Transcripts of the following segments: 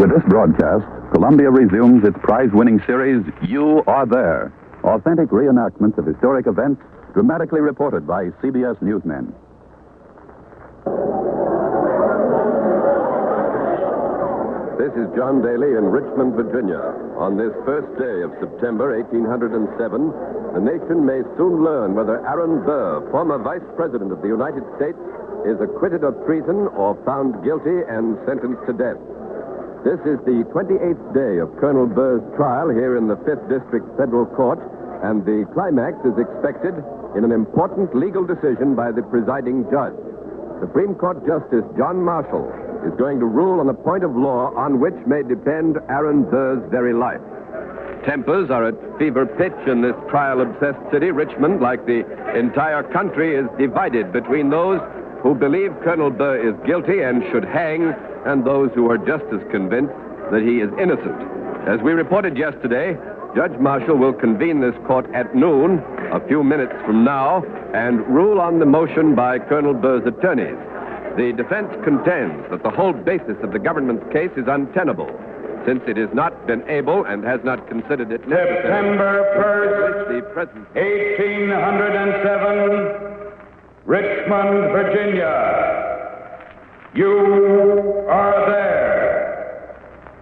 With this broadcast, Columbia resumes its prize-winning series, You Are There. Authentic reenactments of historic events dramatically reported by CBS newsmen. This is John Daly in Richmond, Virginia. On this first day of September 1807, the nation may soon learn whether Aaron Burr, former Vice President of the United States, is acquitted of treason or found guilty and sentenced to death. This is the 28th day of Colonel Burr's trial here in the 5th District Federal Court, and the climax is expected in an important legal decision by the presiding judge. Supreme Court Justice John Marshall is going to rule on a point of law on which may depend Aaron Burr's very life. Tempers are at fever pitch in this trial-obsessed city. Richmond, like the entire country, is divided between those who believe Colonel Burr is guilty and should hang, and those who are just as convinced that he is innocent. As we reported yesterday, Judge Marshall will convene this court at noon, a few minutes from now, and rule on the motion by Colonel Burr's attorneys. The defense contends that the whole basis of the government's case is untenable, since it has not been able and has not considered it necessary. September 1st, 1807, Richmond, Virginia. You are there.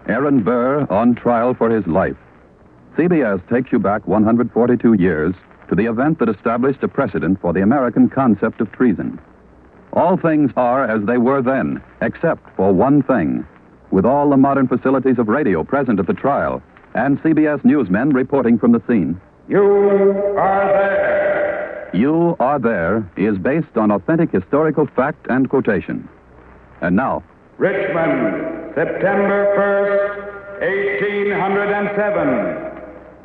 Aaron Burr on trial for his life. CBS takes you back 142 years to the event that established a precedent for the American concept of treason. All things are as they were then, except for one thing. With all the modern facilities of radio present at the trial, and CBS newsmen reporting from the scene. You are there. You Are There is based on authentic historical fact and quotation. And now, Richmond, September 1st, 1807.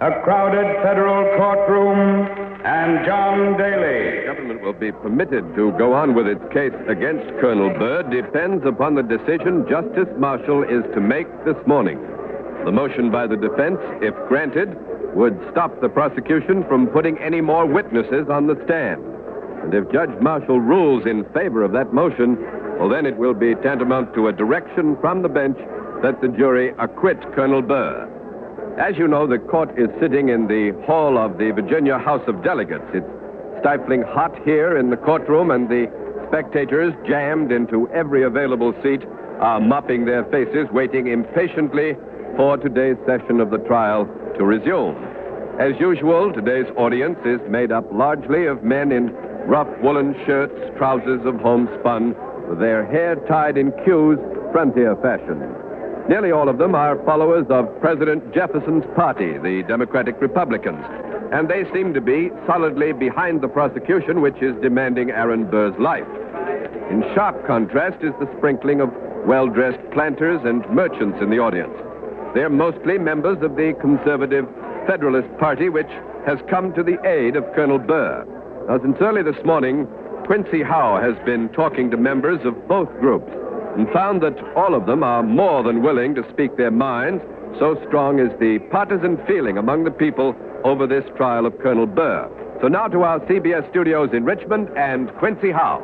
A crowded federal courtroom and John Daly. The government will be permitted to go on with its case against Colonel Burr depends upon the decision Justice Marshall is to make this morning. The motion by the defense, if granted, would stop the prosecution from putting any more witnesses on the stand. And if Judge Marshall rules in favor of that motion, well, then it will be tantamount to a direction from the bench that the jury acquit Colonel Burr. As you know, the court is sitting in the hall of the Virginia House of Delegates. It's stifling hot here in the courtroom, and the spectators, jammed into every available seat, are mopping their faces, waiting impatiently for today's session of the trial to resume. As usual, today's audience is made up largely of men in rough woolen shirts, trousers of homespun, with their hair tied in queues, frontier fashion. Nearly all of them are followers of President Jefferson's party, the Democratic Republicans, and they seem to be solidly behind the prosecution, which is demanding Aaron Burr's life. In sharp contrast is the sprinkling of well-dressed planters and merchants in the audience. They're mostly members of the conservative Federalist Party, which has come to the aid of Colonel Burr. Now, since early this morning, Quincy Howe has been talking to members of both groups and found that all of them are more than willing to speak their minds, so strong is the partisan feeling among the people over this trial of Colonel Burr. So now to our CBS studios in Richmond and Quincy Howe.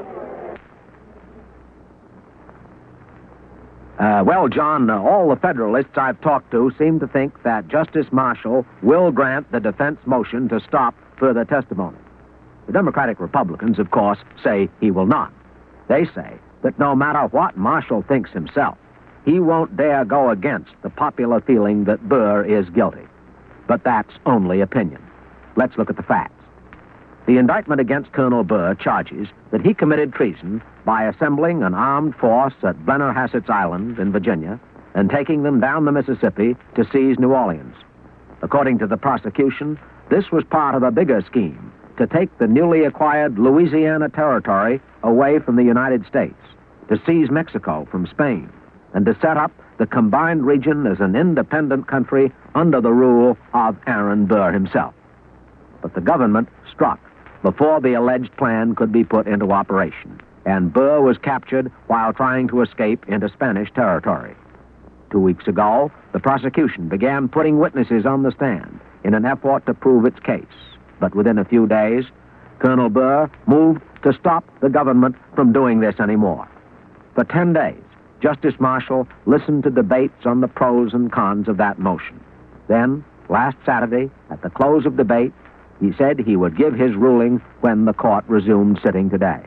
Well, John, all the Federalists I've talked to seem to think that Justice Marshall will grant the defense motion to stop further testimony. The Democratic Republicans, of course, say he will not. They say that no matter what Marshall thinks himself, he won't dare go against the popular feeling that Burr is guilty. But that's only opinion. Let's look at the facts. The indictment against Colonel Burr charges that he committed treason by assembling an armed force at Blennerhassett's Island in Virginia and taking them down the Mississippi to seize New Orleans. According to the prosecution, this was part of a bigger scheme to take the newly acquired Louisiana Territory away from the United States, to seize Mexico from Spain, and to set up the combined region as an independent country under the rule of Aaron Burr himself. But the government struck before the alleged plan could be put into operation, and Burr was captured while trying to escape into Spanish territory. 2 weeks ago, the prosecution began putting witnesses on the stand in an effort to prove its case. But within a few days, Colonel Burr moved to stop the government from doing this anymore. For 10 days, Justice Marshall listened to debates on the pros and cons of that motion. Then, last Saturday, at the close of debate, he said he would give his ruling when the court resumed sitting today.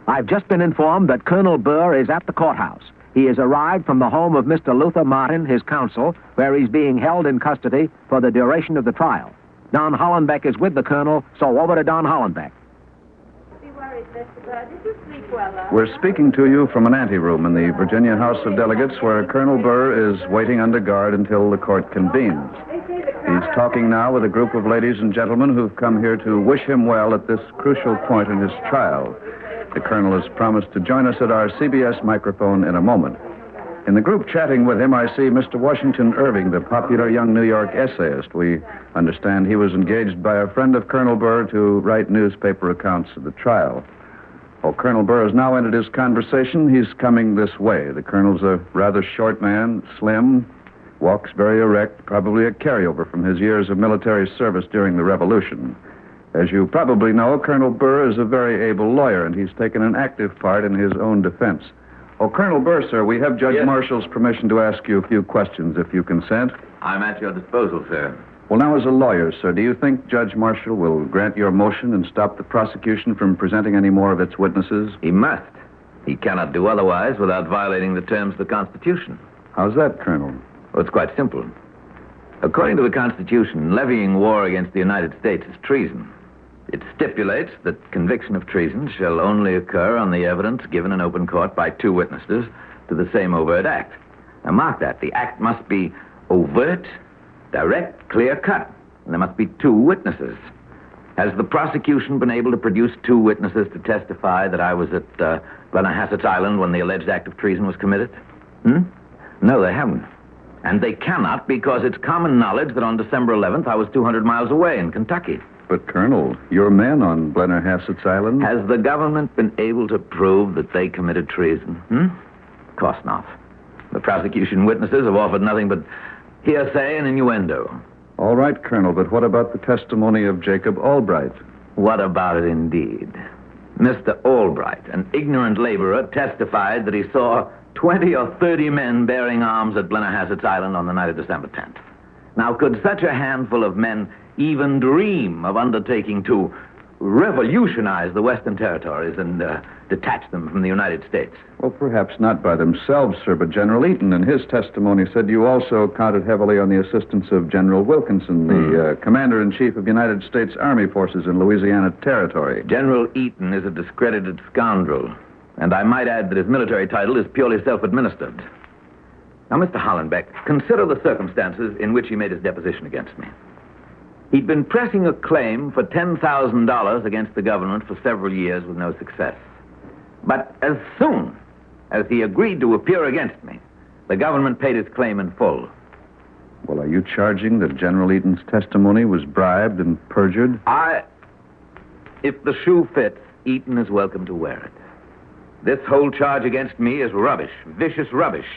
I've just been informed that Colonel Burr is at the courthouse. He has arrived from the home of Mr. Luther Martin, his counsel, where he's being held in custody for the duration of the trial. Don Hollenbeck is with the colonel, so over to Don Hollenbeck. Be worried, Mr. Burr. Did you sleep well last We're night? speaking to you from an anteroom in the Virginia House of Delegates where Colonel Burr is waiting under guard until the court convenes. He's talking now with a group of ladies and gentlemen who've come here to wish him well at this crucial point in his trial. The colonel has promised to join us at our CBS microphone in a moment. In the group chatting with him, I see Mr. Washington Irving, the popular young New York essayist. We understand he was engaged by a friend of Colonel Burr to write newspaper accounts of the trial. Oh, Colonel Burr has now ended his conversation. He's coming this way. The colonel's a rather short man, slim, walks very erect, probably a carryover from his years of military service during the Revolution. As you probably know, Colonel Burr is a very able lawyer, and he's taken an active part in his own defense. Oh, Colonel Burr, sir, we have Judge Marshall's permission to ask you a few questions, if you consent. I'm at your disposal, sir. Well, now, as a lawyer, sir, do you think Judge Marshall will grant your motion and stop the prosecution from presenting any more of its witnesses? He must. He cannot do otherwise without violating the terms of the Constitution. How's that, Colonel? Well, it's quite simple. According to the Constitution, levying war against the United States is treason. It stipulates that conviction of treason shall only occur on the evidence given in open court by two witnesses to the same overt act. Now, mark that. The act must be overt, direct, clear-cut. And there must be two witnesses. Has the prosecution been able to produce two witnesses to testify that I was at Blennerhassett's Island when the alleged act of treason was committed? No, they haven't. And they cannot because it's common knowledge that on December 11th I was 200 miles away in Kentucky. But, Colonel, your men on Blennerhassett's Island... Has the government been able to prove that they committed treason? Of course not. The prosecution witnesses have offered nothing but hearsay and innuendo. All right, Colonel, but what about the testimony of Jacob Albright? What about it, indeed? Mr. Albright, an ignorant laborer, testified that he saw 20 or 30 men bearing arms at Blennerhassett's Island on the night of December 10th. Now, could such a handful of men even dream of undertaking to revolutionize the Western Territories and detach them from the United States? Well, perhaps not by themselves, sir, but General Eaton in his testimony said you also counted heavily on the assistance of General Wilkinson, the Commander-in-Chief of United States Army Forces in Louisiana Territory. General Eaton is a discredited scoundrel, and I might add that his military title is purely self-administered. Now, Mr. Hollenbeck, consider the circumstances in which he made his deposition against me. He'd been pressing a claim for $10,000 against the government for several years with no success. But as soon as he agreed to appear against me, the government paid his claim in full. Well, are you charging that General Eaton's testimony was bribed and perjured? If the shoe fits, Eaton is welcome to wear it. This whole charge against me is rubbish, vicious rubbish.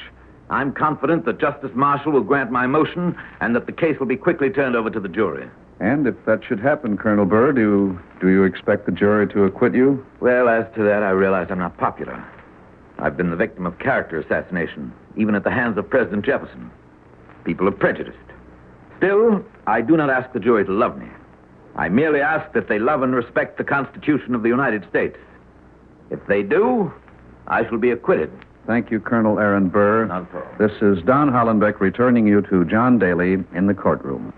I'm confident that Justice Marshall will grant my motion and that the case will be quickly turned over to the jury. And if that should happen, Colonel Burr, do you expect the jury to acquit you? Well, as to that, I realize I'm not popular. I've been the victim of character assassination, even at the hands of President Jefferson. People are prejudiced. Still, I do not ask the jury to love me. I merely ask that they love and respect the Constitution of the United States. If they do, I shall be acquitted. Thank you, Colonel Aaron Burr. Not at all. This is Don Hollenbeck returning you to John Daly in the courtroom.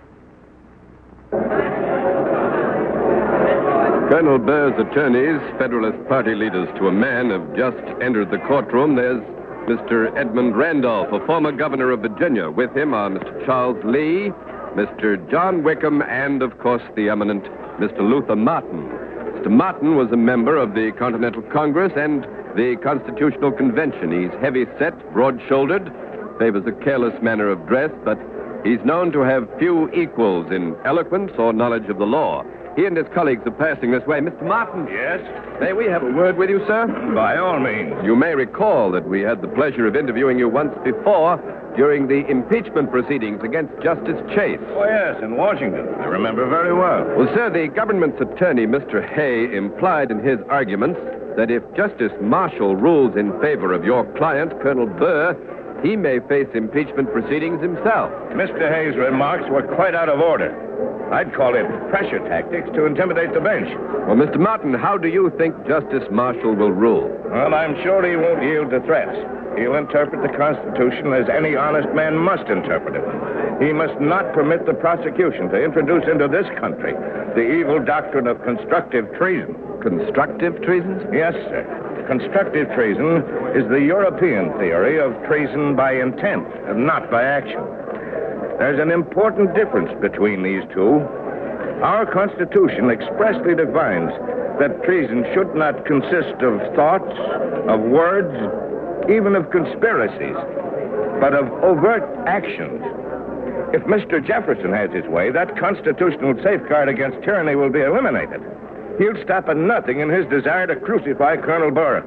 Colonel Burr's attorneys, Federalist Party leaders to a man, have just entered the courtroom. There's Mr. Edmund Randolph, a former governor of Virginia. With him are Mr. Charles Lee, Mr. John Wickham, and, of course, the eminent Mr. Luther Martin. Mr. Martin was a member of the Continental Congress and the Constitutional Convention. He's heavy-set, broad-shouldered, favors a careless manner of dress, but he's known to have few equals in eloquence or knowledge of the law. He and his colleagues are passing this way. Mr. Martin. Yes? May we have a word with you, sir? By all means. You may recall that we had the pleasure of interviewing you once before during the impeachment proceedings against Justice Chase. Oh, yes, in Washington. I remember very well. Well, sir, the government's attorney, Mr. Hay, implied in his arguments that if Justice Marshall rules in favor of your client, Colonel Burr, he may face impeachment proceedings himself. Mr. Hayes' remarks were quite out of order. I'd call it pressure tactics to intimidate the bench. Well, Mr. Martin, how do you think Justice Marshall will rule? Well, I'm sure he won't yield to threats. He'll interpret the Constitution as any honest man must interpret it. He must not permit the prosecution to introduce into this country the evil doctrine of constructive treason. Constructive treasons? Yes, sir. Constructive treason is the European theory of treason by intent and not by action. There's an important difference between these two. Our Constitution expressly defines that treason should not consist of thoughts, of words, even of conspiracies, but of overt actions. If Mr. Jefferson has his way, that constitutional safeguard against tyranny will be eliminated. He'll stop at nothing in his desire to crucify Colonel Burr,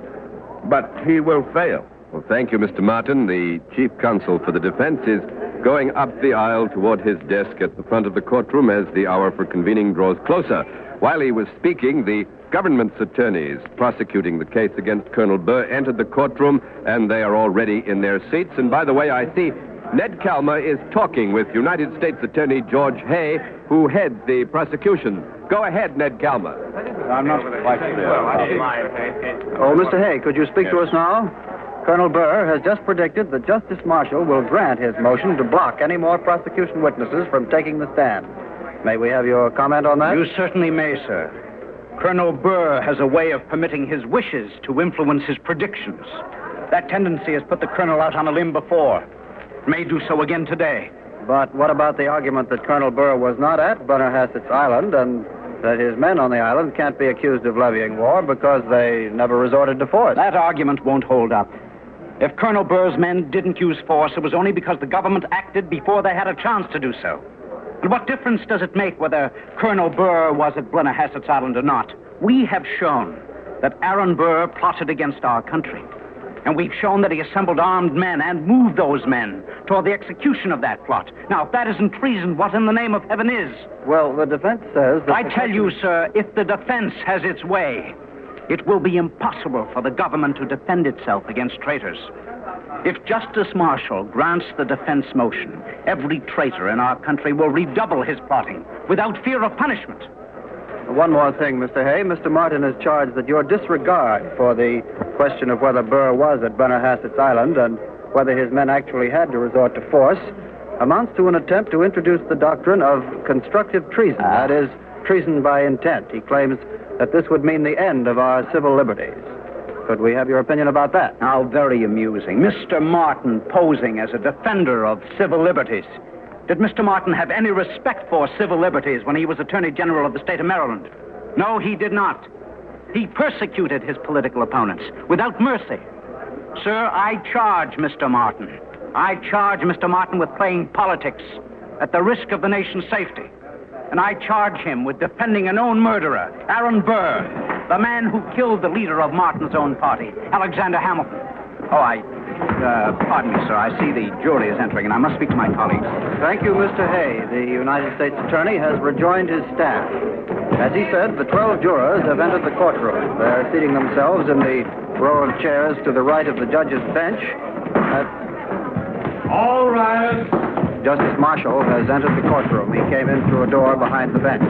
but he will fail. Well, thank you, Mr. Martin. The chief counsel for the defense is going up the aisle toward his desk at the front of the courtroom as the hour for convening draws closer. While he was speaking, the government's attorneys prosecuting the case against Colonel Burr entered the courtroom, and they are already in their seats. And by the way, I see Ned Calmer is talking with United States Attorney George Hay, who heads the prosecution. Go ahead, Ned Calmer. I'm not quite sure. Oh, Mr. Hay, could you speak to us now? Colonel Burr has just predicted that Justice Marshall will grant his motion to block any more prosecution witnesses from taking the stand. May we have your comment on that? You certainly may, sir. Colonel Burr has a way of permitting his wishes to influence his predictions. That tendency has put the colonel out on a limb before. May do so again today. But what about the argument that Colonel Burr was not at Bunnerhassett's Island and that his men on the island can't be accused of levying war because they never resorted to force? That argument won't hold up. If Colonel Burr's men didn't use force, it was only because the government acted before they had a chance to do so. And what difference does it make whether Colonel Burr was at Bunnerhassett's Island or not? We have shown that Aaron Burr plotted against our country. And we've shown that he assembled armed men and moved those men toward the execution of that plot. Now, if that isn't treason, what in the name of heaven is? Well, the defense says that... I tell you, sir, if the defense has its way, it will be impossible for the government to defend itself against traitors. If Justice Marshall grants the defense motion, every traitor in our country will redouble his plotting without fear of punishment. One more thing, Mr. Hay. Mr. Martin has charged that your disregard for the question of whether Burr was at Bunnerhassett's Island and whether his men actually had to resort to force amounts to an attempt to introduce the doctrine of constructive treason, that is, treason by intent. He claims that this would mean the end of our civil liberties. Could we have your opinion about that? How very amusing. Mr. Martin posing as a defender of civil liberties. Did Mr. Martin have any respect for civil liberties when he was Attorney General of the state of Maryland? No, he did not. He persecuted his political opponents without mercy. Sir, I charge Mr. Martin. I charge Mr. Martin with playing politics at the risk of the nation's safety. And I charge him with defending a known murderer, Aaron Burr, the man who killed the leader of Martin's own party, Alexander Hamilton. Pardon me, sir. I see the jury is entering, and I must speak to my colleagues. Thank you, Mr. Hay. The United States Attorney has rejoined his staff. As he said, the 12 jurors have entered the courtroom. They're seating themselves in the row of chairs to the right of the judge's bench. All rise. Justice Marshall has entered the courtroom. He came in through a door behind the bench.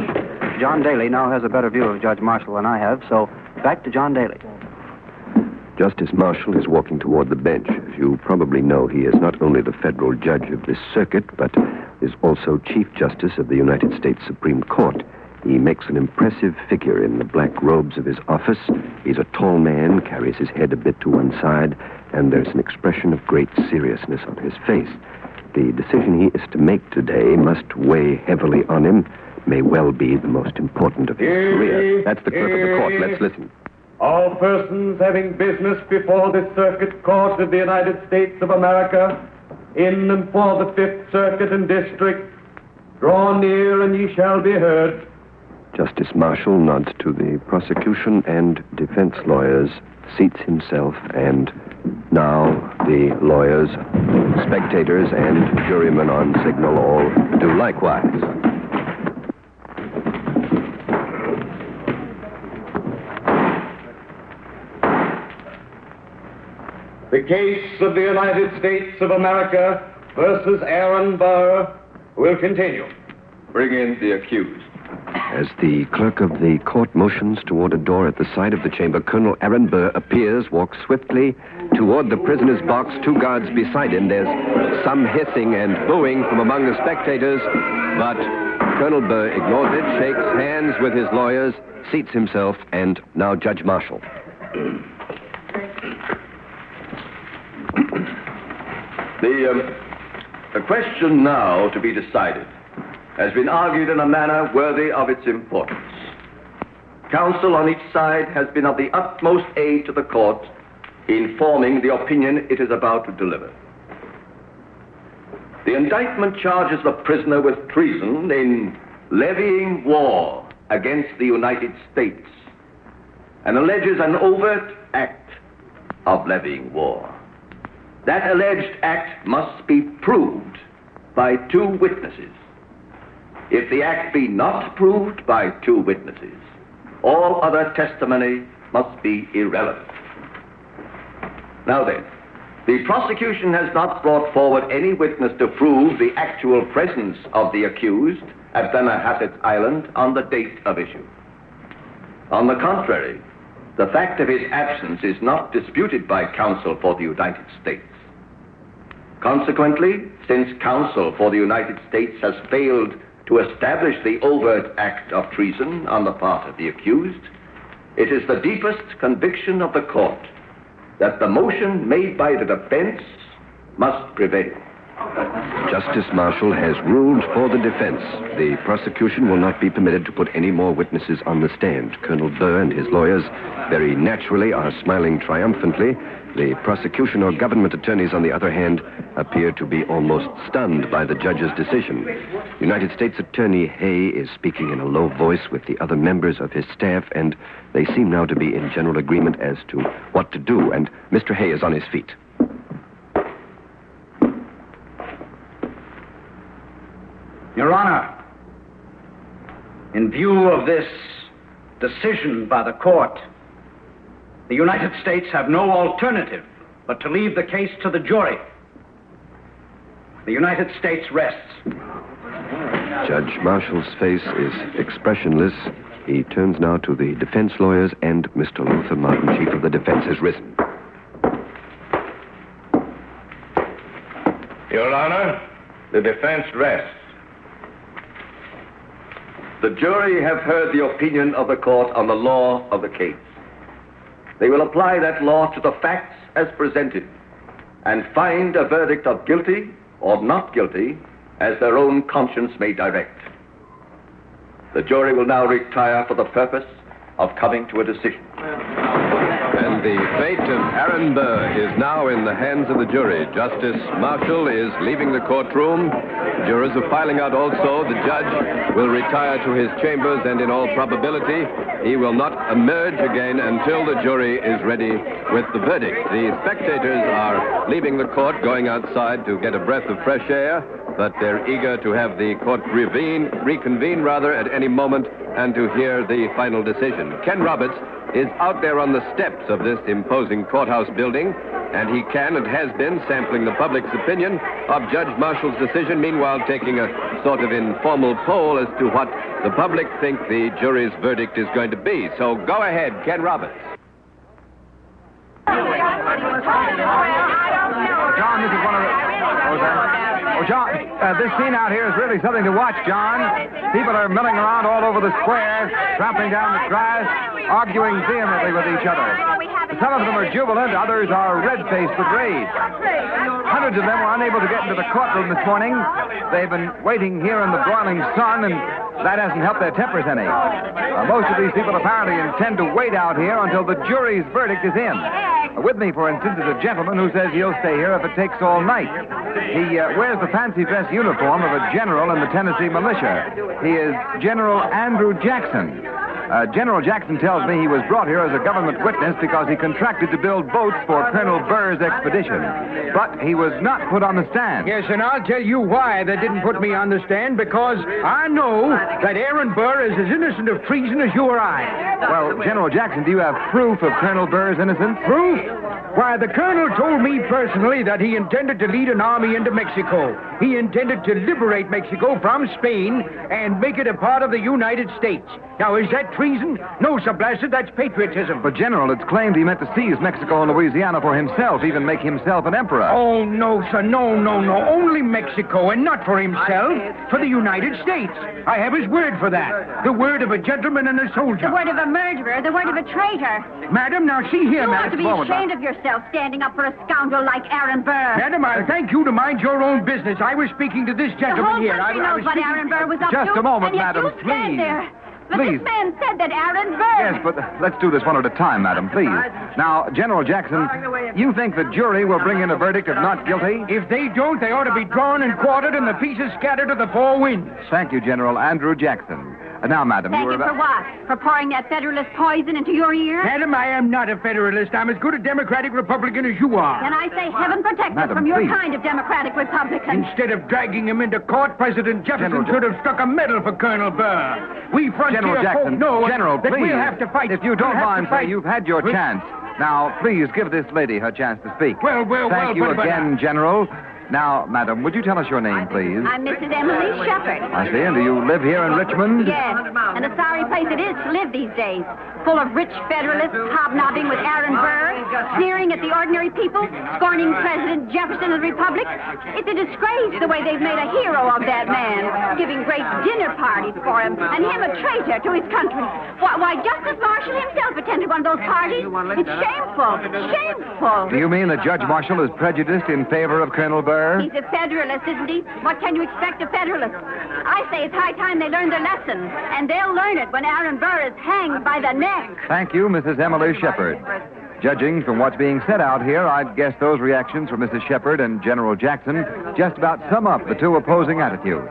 John Daly now has a better view of Judge Marshall than I have, so back to John Daly. Justice Marshall is walking toward the bench. As you probably know, he is not only the federal judge of this circuit, but is also Chief Justice of the United States Supreme Court. He makes an impressive figure in the black robes of his office. He's a tall man, carries his head a bit to one side, and there's an expression of great seriousness on his face. The decision he is to make today must weigh heavily on him, may well be the most important of his career. That's the clerk of the court. Let's listen. All persons having business before this circuit court of the United States of America, in and for the Fifth Circuit and District, draw near and ye shall be heard. Justice Marshall nods to the prosecution and defense lawyers, seats himself, and now the lawyers, spectators, and jurymen on signal all do likewise. The case of the United States of America versus Aaron Burr will continue. Bring in the accused. As the clerk of the court motions toward a door at the side of the chamber, Colonel Aaron Burr appears, walks swiftly toward the prisoner's box, 2 guards beside him. There's some hissing and booing from among the spectators, but Colonel Burr ignores it, shakes hands with his lawyers, seats himself, and now Judge Marshall. The question now to be decided has been argued in a manner worthy of its importance. Counsel on each side has been of the utmost aid to the court in forming the opinion it is about to deliver. The indictment charges the prisoner with treason in levying war against the United States and alleges an overt act of levying war. That alleged act must be proved by 2 witnesses. If the act be not proved by 2 witnesses, all other testimony must be irrelevant. Now then, the prosecution has not brought forward any witness to prove the actual presence of the accused at Benahasset's Island on the date of issue. On the contrary, the fact of his absence is not disputed by counsel for the United States. Consequently, since counsel for the United States has failed to establish the overt act of treason on the part of the accused, it is the deepest conviction of the court that the motion made by the defense must prevail. Justice Marshall has ruled for the defense. The prosecution will not be permitted to put any more witnesses on the stand. Colonel Burr and his lawyers very naturally are smiling triumphantly. The prosecution or government attorneys, on the other hand, appear to be almost stunned by the judge's decision. United States Attorney Hay is speaking in a low voice with the other members of his staff, and they seem now to be in general agreement as to what to do. And Mr. Hay is on his feet. Your Honor, in view of this decision by the court, the United States have no alternative but to leave the case to the jury. The United States rests. Judge Marshall's face is expressionless. He turns now to the defense lawyers, and Mr. Luther Martin, chief of the defense, has risen. Your Honor, the defense rests. The jury have heard the opinion of the court on the law of the case. They will apply that law to the facts as presented and find a verdict of guilty or not guilty as their own conscience may direct. The jury will now retire for the purpose of coming to a decision. And the fate of Aaron Burr is now in the hands of the jury. Justice Marshall is leaving the courtroom. Jurors are filing out also. The judge will retire to his chambers, and in all probability, he will not emerge again until the jury is ready with the verdict. The spectators are leaving the court, going outside to get a breath of fresh air, but they're eager to have the court reconvene at any moment and to hear the final decision. Ken Roberts is out there on the steps of this imposing courthouse building, and he can and has been sampling the public's opinion of Judge Marshall's decision, meanwhile taking a sort of informal poll as to what the public think the jury's verdict is going to be. So go ahead, Ken Roberts. John, this is one of the... Oh, John, this scene out here is really something to watch, John. People are milling around all over the square, trampling down the grass, arguing vehemently with each other. Some of them are jubilant, others are red-faced with rage. Hundreds of them were unable to get into the courtroom this morning. They've been waiting here in the broiling sun, and that hasn't helped their tempers any. Most of these people apparently intend to wait out here until the jury's verdict is in. With me, for instance, is a gentleman who says he'll stay here if it takes all night. He wears the fancy dress uniform of a general in the Tennessee militia. He is General Andrew Jackson. General Jackson tells me he was brought here as a government witness because he contracted to build boats for Colonel Burr's expedition. But he was not put on the stand. Yes, and I'll tell you why they didn't put me on the stand, because I know that Aaron Burr is as innocent of treason as you or I. Well, General Jackson, do you have proof of Colonel Burr's innocence? Proof? Why, the colonel told me personally that he intended to lead an army into Mexico. He intended to liberate Mexico from Spain and make it a part of the United States. Now, is that treason? No, Sir Blasted, that's patriotism. But, General, it's claimed he meant to seize Mexico and Louisiana for himself, even make himself an emperor. Oh, no, sir, no. Only Mexico, and not for himself, for the United States. I have his word for that. The word of a gentleman and a soldier. The word of a murderer, the word of a traitor. Madam, now see here, You ought madam. to be ashamed of yourself standing up for a scoundrel like Aaron Burr. Madam, I'll thank you to mind your own business. I was speaking to this gentleman here. The whole country knows what Aaron Burr was up to. Just a moment, and yet madam, you stand please. there. But Please. this man said that Aaron Burr... Yes, but let's do this one at a time, madam, please. Now, General Jackson, you think the jury will bring in a verdict of not guilty? If they don't, they ought to be drawn and quartered and the pieces scattered to the four winds. Thank you, General Andrew Jackson. Now, madam, Thank you you were for what? For pouring that Federalist poison into your ear? Madam, I am not a Federalist. I'm as good a Democratic Republican as you are. Then I say heaven protect us Madam, from your please. kind of Democratic Republican. Instead of dragging him into court, President Jefferson should have struck a medal for Colonel Burr. We frontier General Jackson, folk know General, that please. we'll have to fight. If you don't We'll have mind, to fight. sir, you've had your chance. Now, please give this lady her chance to speak. Well, Thank you but again, General. Now, madam, would you tell us your name, please? I'm Mrs. Emily Shepherd. I see. And do you live here in Richmond? Yes, and a sorry place it is to live these days. Full of rich Federalists hobnobbing with Aaron Burr, sneering at the ordinary people, scorning President Jefferson of the Republic. It's a disgrace the way they've made a hero of that man, giving great dinner parties for him, and him a traitor to his country. Why, Justice Marshall himself attended one of those parties. It's shameful, shameful. Do you mean that Judge Marshall is prejudiced in favor of Colonel Burr? He's a Federalist, isn't he? What can you expect of Federalists? I say it's high time they learn their lesson, and they'll learn it when Aaron Burr is hanged by the neck. Thank you, Mrs. Emily Shepherd. Judging from what's being said out here, I'd guess those reactions from Mrs. Shepherd and General Jackson just about sum up the two opposing attitudes.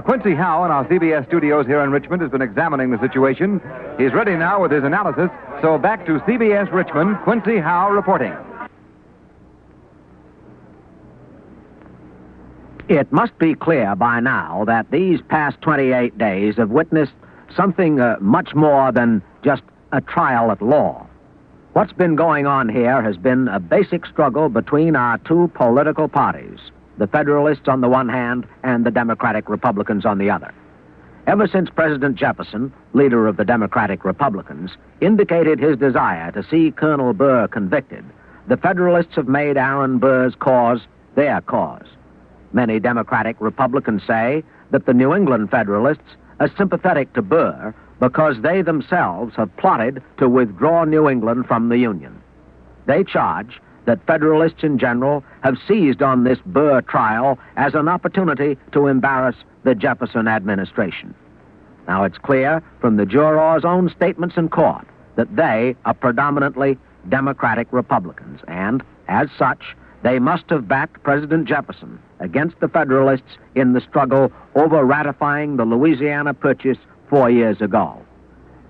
Quincy Howe in our CBS studios here in Richmond has been examining the situation. He's ready now with his analysis, so back to CBS Richmond, Quincy Howe reporting. It must be clear by now that these past 28 days have witnessed something much more than just a trial at law. What's been going on here has been a basic struggle between our two political parties, the Federalists on the one hand and the Democratic Republicans on the other. Ever since President Jefferson, leader of the Democratic Republicans, indicated his desire to see Colonel Burr convicted, the Federalists have made Aaron Burr's cause their cause. Many Democratic Republicans say that the New England Federalists are sympathetic to Burr because they themselves have plotted to withdraw New England from the Union. They charge that Federalists in general have seized on this Burr trial as an opportunity to embarrass the Jefferson administration. Now, it's clear from the jurors' own statements in court that they are predominantly Democratic Republicans, and, as such, they must have backed President Jefferson against the Federalists in the struggle over ratifying the Louisiana Purchase 4 years ago.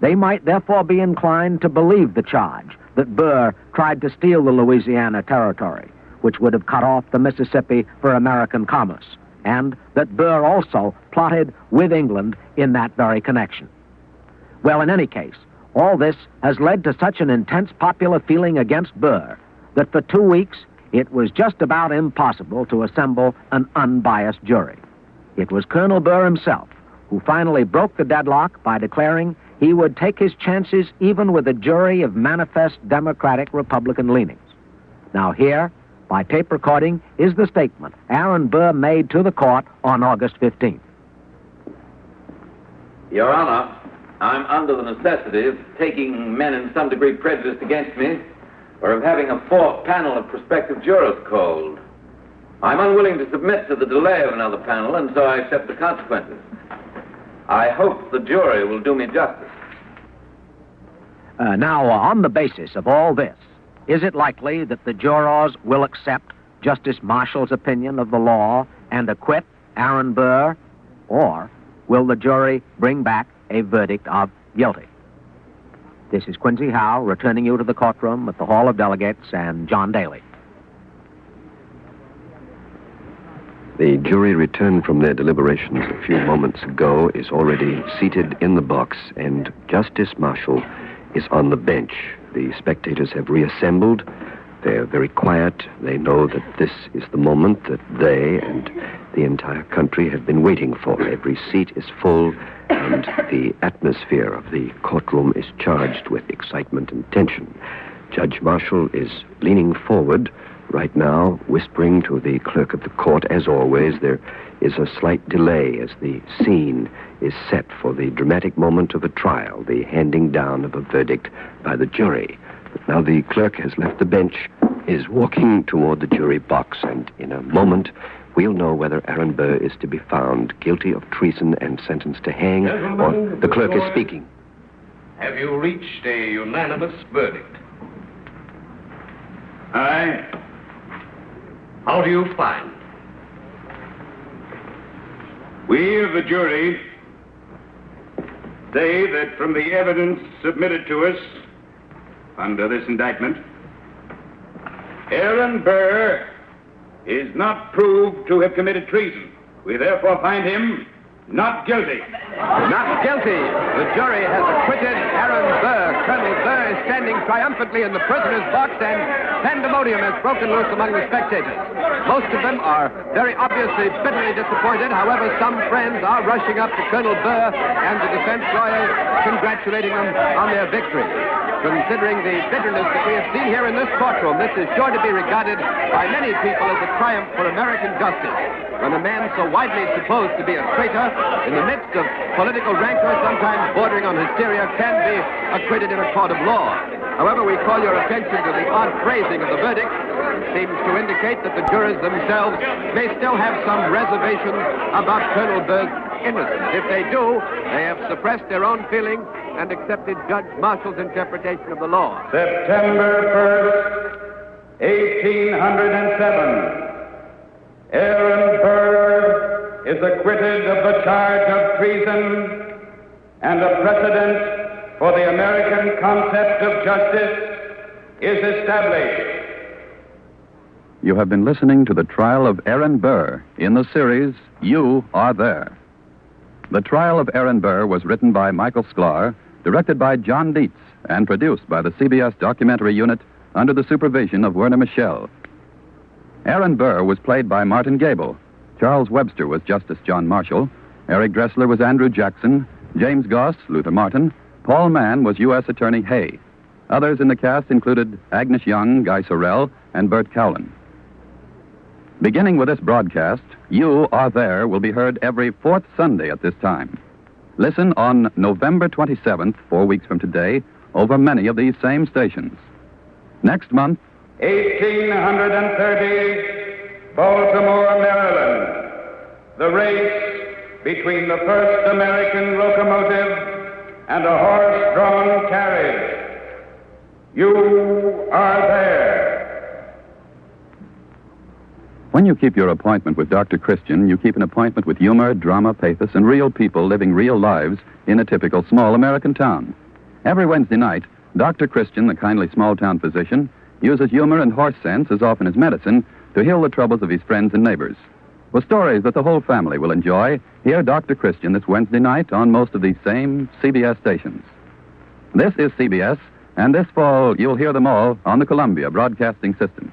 They might therefore be inclined to believe the charge that Burr tried to steal the Louisiana Territory, which would have cut off the Mississippi for American commerce, and that Burr also plotted with England in that very connection. Well, in any case, all this has led to such an intense popular feeling against Burr that for 2 weeks it was just about impossible to assemble an unbiased jury. It was Colonel Burr himself who finally broke the deadlock by declaring he would take his chances even with a jury of manifest Democratic Republican leanings. Now here, by tape recording, is the statement Aaron Burr made to the court on August 15th. Your Honor, I'm under the necessity of taking men in some degree prejudiced against me, or of having a fourth panel of prospective jurors called. I'm unwilling to submit to the delay of another panel, and so I accept the consequences. I hope the jury will do me justice. Now, on the basis of all this, is it likely that the jurors will accept Justice Marshall's opinion of the law and acquit Aaron Burr, or will the jury bring back a verdict of guilty? This is Quincy Howe returning you to the courtroom at the Hall of Delegates and John Daly. The jury returned from their deliberations a few moments ago, is already seated in the box, and Justice Marshall is on the bench. The spectators have reassembled. They're very quiet. They know that this is the moment that they and the entire country have been waiting for. Every seat is full, and the atmosphere of the courtroom is charged with excitement and tension. Judge Marshall is leaning forward right now, whispering to the clerk of the court. As always, there is a slight delay as the scene is set for the dramatic moment of a trial, the handing down of a verdict by the jury. But now the clerk has left the bench, is walking toward the jury box, and in a moment we'll know whether Aaron Burr is to be found guilty of treason and sentenced to hang, or the clerk is speaking. Have you reached a unanimous verdict? Aye. How do you find? We of the jury say that from the evidence submitted to us under this indictment, Aaron Burr is not proved to have committed treason. We therefore find him not guilty. Not guilty. The jury has acquitted Aaron Burr. Colonel Burr is standing triumphantly in the prisoner's box, and pandemonium has broken loose among the spectators. Most of them are very obviously bitterly disappointed. However, some friends are rushing up to Colonel Burr and the defense lawyers, congratulating them on their victory. Considering the bitterness that we have seen here in this courtroom, this is sure to be regarded by many people as a triumph for American justice. When a man so widely supposed to be a traitor, in the midst of political rancor, sometimes bordering on hysteria, can be acquitted in a court of law. However, we call your attention to the odd phrasing of the verdict. It seems to indicate that the jurors themselves may still have some reservations about Colonel Burr's innocence. If they do, they have suppressed their own feelings and accepted Judge Marshall's interpretation of the law. September 1st, 1807. Aaron Burr is acquitted of the charge of treason, and a precedent for the American concept of justice is established. You have been listening to the trial of Aaron Burr in the series You Are There. The trial of Aaron Burr was written by Michael Sklar, directed by John Dietz, and produced by the CBS documentary unit under the supervision of Werner Michel. Aaron Burr was played by Martin Gable. Charles Webster was Justice John Marshall. Eric Dressler was Andrew Jackson. James Goss, Luther Martin. Paul Mann was U.S. Attorney Hay. Others in the cast included Agnes Young, Guy Sorrell, and Bert Cowlin. Beginning with this broadcast, You Are There will be heard every fourth Sunday at this time. Listen on November 27th, 4 weeks from today, over many of these same stations. Next month, 1830, Baltimore, Maryland. The race between the first American locomotive and a horse-drawn carriage. You are there. When you keep your appointment with Dr. Christian, you keep an appointment with humor, drama, pathos, and real people living real lives in a typical small American town. Every Wednesday night, Dr. Christian, the kindly small-town physician, uses humor and horse sense as often as medicine to heal the troubles of his friends and neighbors. With stories that the whole family will enjoy, hear Dr. Christian this Wednesday night on most of these same CBS stations. This is CBS, and this fall you'll hear them all on the Columbia Broadcasting System.